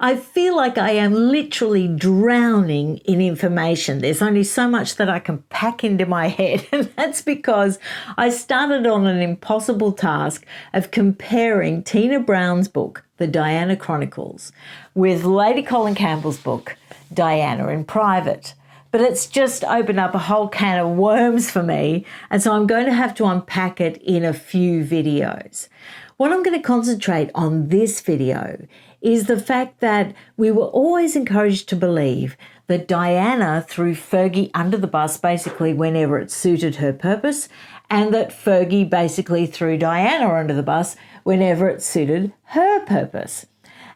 I feel like I am literally drowning in information. There's only so much that I can pack into my head, and that's because I started on an impossible task of comparing Tina Brown's book, The Diana Chronicles, with Lady Colin Campbell's book, Diana in Private. But it's just opened up a whole can of worms for me, and so I'm going to have to unpack it in a few videos. What I'm going to concentrate on this video is the fact that we were always encouraged to believe that Diana threw Fergie under the bus basically whenever it suited her purpose, and that Fergie basically threw Diana under the bus whenever it suited her purpose.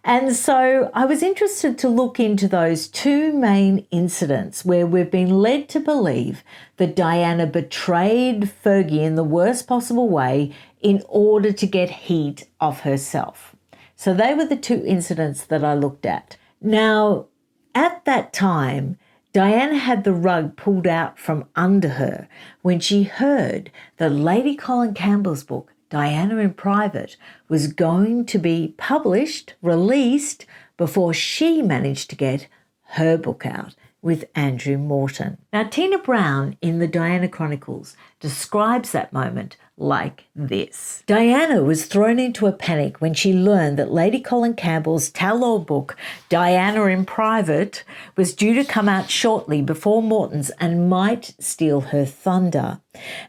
And so I was interested to look into those two main incidents where we've been led to believe that Diana betrayed Fergie in the worst possible way in order to get heat off herself. So they were the two incidents that I looked at. Now, at that time, Diana had the rug pulled out from under her when she heard that Lady Colin Campbell's book, Diana in Private, was going to be published, released, before she managed to get her book out with Andrew Morton. Now, Tina Brown in the Diana Chronicles describes that moment like this. Diana was thrown into a panic when she learned that Lady Colin Campbell's tell-all book, Diana in Private, was due to come out shortly before Morton's and might steal her thunder.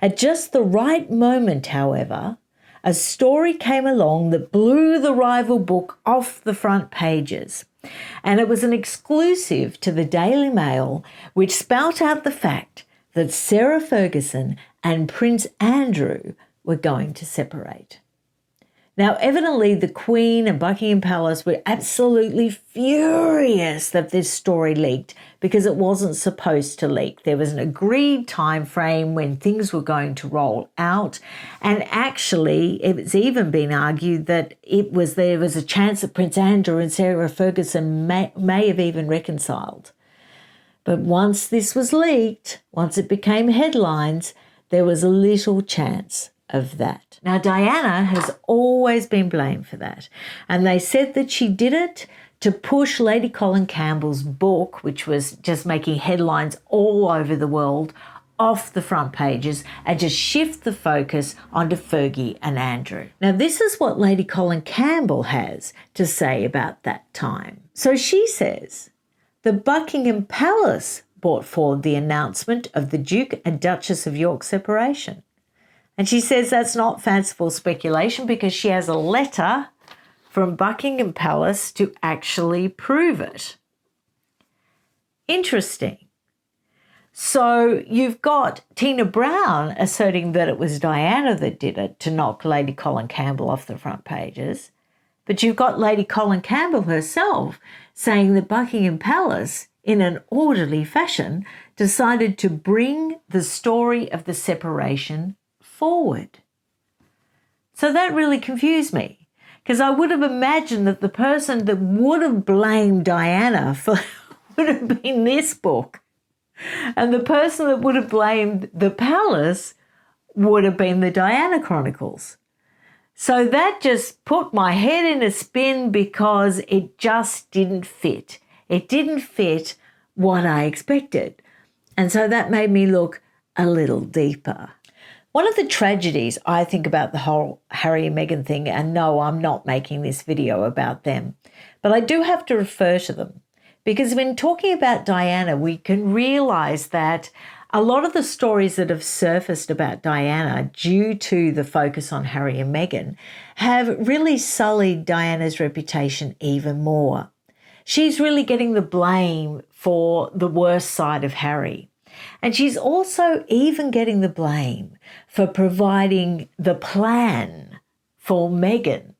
At just the right moment, however, a story came along that blew the rival book off the front pages. And it was an exclusive to the Daily Mail, which spelt out the fact that Sarah Ferguson and Prince Andrew were going to separate. Now, evidently, the Queen and Buckingham Palace were absolutely furious that this story leaked because it wasn't supposed to leak. There was an agreed time frame when things were going to roll out, and actually, it's even been argued that there was a chance that Prince Andrew and Sarah Ferguson may have even reconciled. But once this was leaked, once it became headlines, there was a little chance of that. Now, Diana has always been blamed for that, and they said that she did it to push Lady Colin Campbell's book, which was just making headlines all over the world, off the front pages and just shift the focus onto Fergie and Andrew. Now, this is what Lady Colin Campbell has to say about that time. So she says, the Buckingham Palace brought forward the announcement of the Duke and Duchess of York separation. And she says that's not fanciful speculation because she has a letter from Buckingham Palace to actually prove it. Interesting. So you've got Tina Brown asserting that it was Diana that did it to knock Lady Colin Campbell off the front pages, but you've got Lady Colin Campbell herself saying that Buckingham Palace, in an orderly fashion, decided to bring the story of the separation forward. So that really confused me, because I would have imagined that the person that would have blamed Diana for would have been this book, and the person that would have blamed the palace would have been the Diana Chronicles. So that just put my head in a spin because it just didn't fit. It didn't fit what I expected. And so that made me look a little deeper. One of the tragedies I think about the whole Harry and Meghan thing, and no, I'm not making this video about them, but I do have to refer to them, because when talking about Diana, we can realise that a lot of the stories that have surfaced about Diana due to the focus on Harry and Meghan have really sullied Diana's reputation even more. She's really getting the blame for the worst side of Harry. And she's also even getting the blame for providing the plan for Meghan.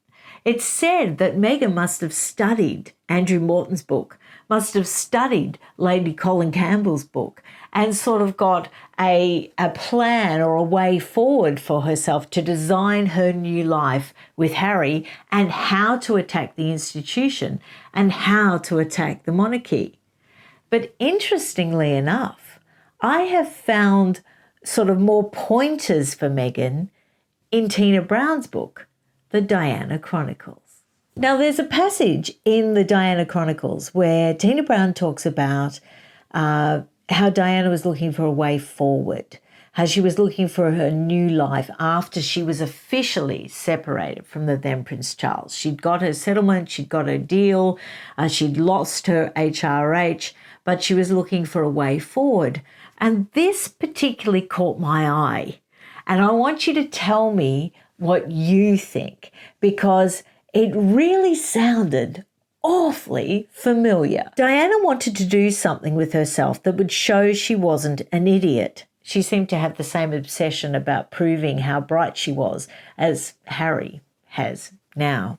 It's said that Meghan must have studied Andrew Morton's book, must have studied Lady Colin Campbell's book, and sort of got a plan or a way forward for herself to design her new life with Harry and how to attack the institution and how to attack the monarchy. But interestingly enough, I have found sort of more pointers for Meghan in Tina Brown's book, The Diana Chronicles. Now, there's a passage in the Diana Chronicles where Tina Brown talks about how Diana was looking for a way forward, how she was looking for her new life after she was officially separated from the then Prince Charles. She'd got her settlement, she'd got her deal, she'd lost her HRH, but she was looking for a way forward. And this particularly caught my eye. And I want you to tell me what you think, because it really sounded awfully familiar. Diana wanted to do something with herself that would show she wasn't an idiot. She seemed to have the same obsession about proving how bright she was as Harry has now.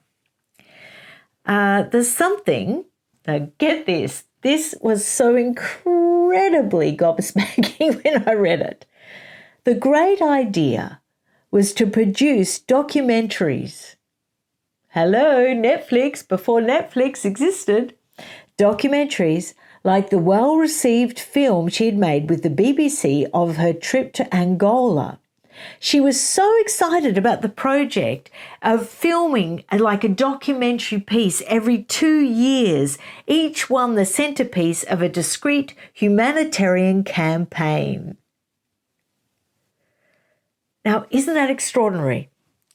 There's something, now get this was so incredibly gobsmacking when I read it. The great idea was to produce documentaries. Hello, Netflix, before Netflix existed. Documentaries like the well-received film she had made with the BBC of her trip to Angola. She was so excited about the project of filming like a documentary piece every 2 years, each one the centerpiece of a discreet humanitarian campaign. Now, isn't that extraordinary?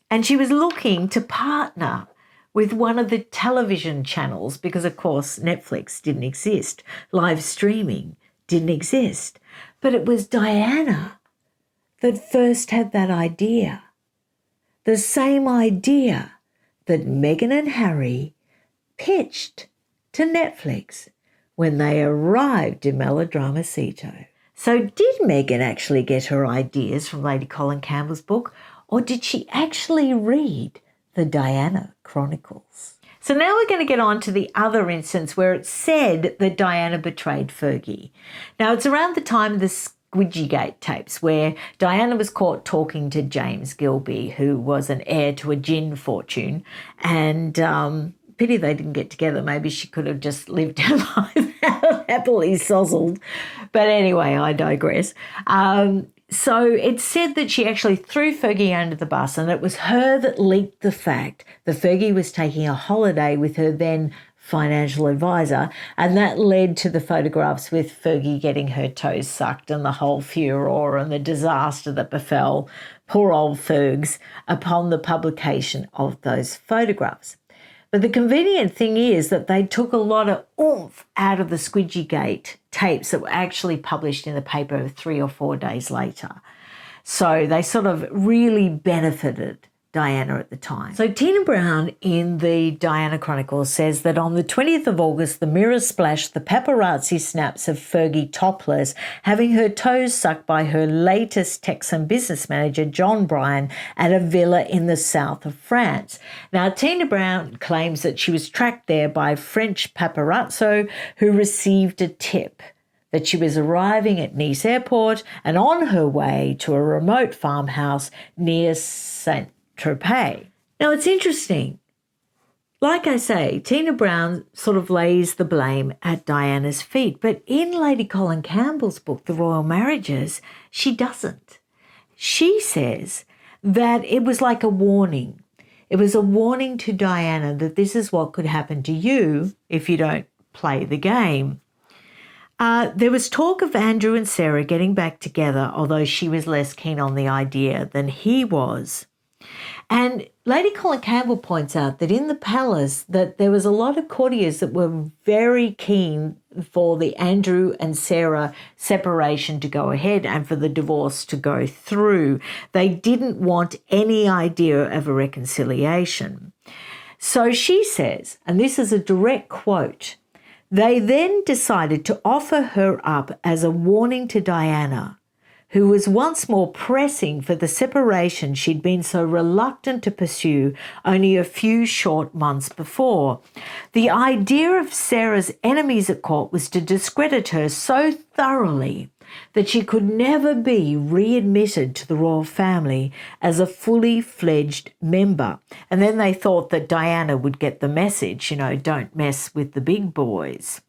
And she was looking to partner with one of the television channels because, of course, Netflix didn't exist. Live streaming didn't exist. But it was Diana that first had that idea. The same idea that Meghan and Harry pitched to Netflix when they arrived in Melodramacito. So did Meghan actually get her ideas from Lady Colin Campbell's book, or did she actually read the Diana Chronicles? So now we're going to get on to the other instance where it's said that Diana betrayed Fergie. Now, it's around the time of the Squidgygate tapes where Diana was caught talking to James Gilbey, who was an heir to a gin fortune, and pity they didn't get together. Maybe she could have just lived her life happily sozzled. But anyway, I digress. So it's said that she actually threw Fergie under the bus, and it was her that leaked the fact that Fergie was taking a holiday with her then financial advisor, and that led to the photographs with Fergie getting her toes sucked and the whole furore and the disaster that befell poor old Fergs upon the publication of those photographs. But the convenient thing is that they took a lot of oomph out of the Squidgygate tapes that were actually published in the paper 3 or 4 days later. So they sort of really benefited Diana at the time. So Tina Brown in the Diana Chronicles says that on the 20th of August, the mirror splashed the paparazzi snaps of Fergie topless, having her toes sucked by her latest Texan business manager, John Bryan, at a villa in the south of France. Now, Tina Brown claims that she was tracked there by a French paparazzo who received a tip that she was arriving at Nice Airport and on her way to a remote farmhouse near Saint-Tropez. Now, it's interesting. Like I say, Tina Brown sort of lays the blame at Diana's feet, but in Lady Colin Campbell's book, The Royal Marriages, she doesn't. She says that it was like a warning. It was a warning to Diana that this is what could happen to you if you don't play the game. There was talk of Andrew and Sarah getting back together, although she was less keen on the idea than he was. And Lady Colin Campbell points out that in the palace that there was a lot of courtiers that were very keen for the Andrew and Sarah separation to go ahead and for the divorce to go through. They didn't want any idea of a reconciliation. So she says, and this is a direct quote, "They then decided to offer her up as a warning to Diana, who was once more pressing for the separation she'd been so reluctant to pursue only a few short months before. The idea of Sarah's enemies at court was to discredit her so thoroughly that she could never be readmitted to the royal family as a fully fledged member." And then they thought that Diana would get the message, don't mess with the big boys.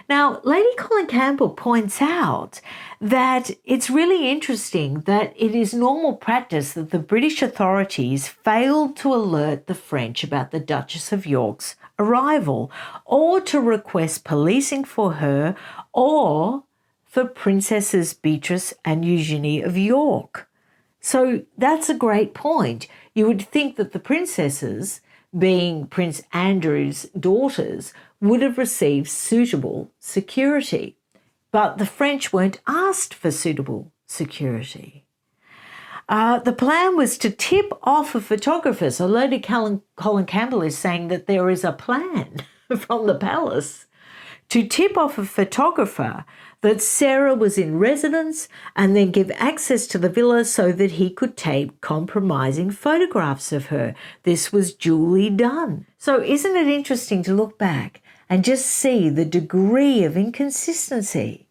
Now, Lady Colin Campbell points out that it's really interesting that it is normal practice that the British authorities failed to alert the French about the Duchess of York's arrival, or to request policing for her, or for Princesses Beatrice and Eugenie of York. So that's a great point. You would think that the princesses, being Prince Andrew's daughters, would have received suitable security. But the French weren't asked for suitable security. The plan was to tip off a photographer. So Lady Colin Campbell is saying that there is a plan from the palace to tip off a photographer that Sarah was in residence and then give access to the villa so that he could take compromising photographs of her. This was duly done. So isn't it interesting to look back and just see the degree of inconsistency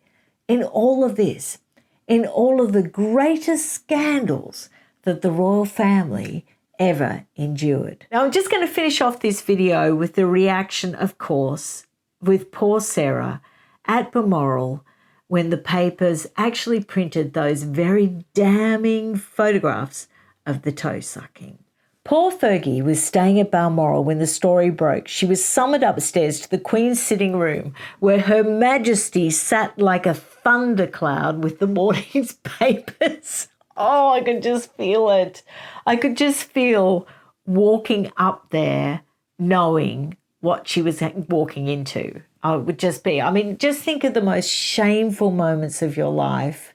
in all of this, in all of the greatest scandals that the royal family ever endured. Now, I'm just going to finish off this video with the reaction, of course, with poor Sarah at Balmoral when the papers actually printed those very damning photographs of the toe sucking. Poor Fergie was staying at Balmoral when the story broke. She was summoned upstairs to the Queen's sitting room, where Her Majesty sat like a thundercloud with the morning's papers. Oh, I could just feel it. I could just feel walking up there knowing what she was walking into. I would just be, just think of the most shameful moments of your life.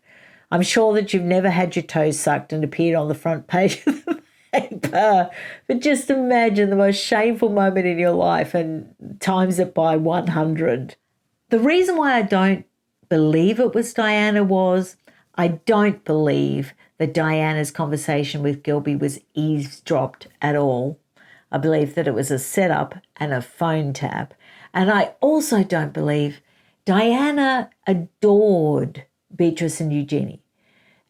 I'm sure that you've never had your toes sucked and appeared on the front page of the paper, but just imagine the most shameful moment in your life and times it by 100. The reason why I don't believe it was Diana was I don't believe that Diana's conversation with Gilby was eavesdropped at all. I believe that it was a setup and a phone tap. And I also don't believe Diana adored Beatrice and Eugenie.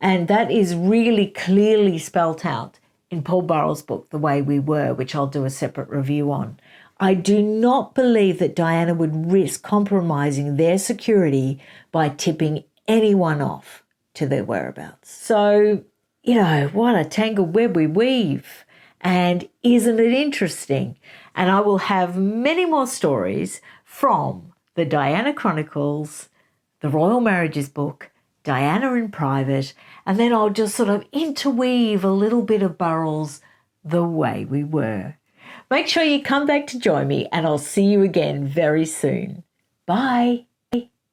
And that is really clearly spelt out in Paul Burrell's book, The Way We Were, which I'll do a separate review on. I do not believe that Diana would risk compromising their security by tipping anyone off to their whereabouts. So, what a tangled web we weave. And isn't it interesting? And I will have many more stories from the Diana Chronicles, the Royal Marriages book, Diana in Private, and then I'll just sort of interweave a little bit of Burrell's The Way We Were. Make sure you come back to join me, and I'll see you again very soon. Bye.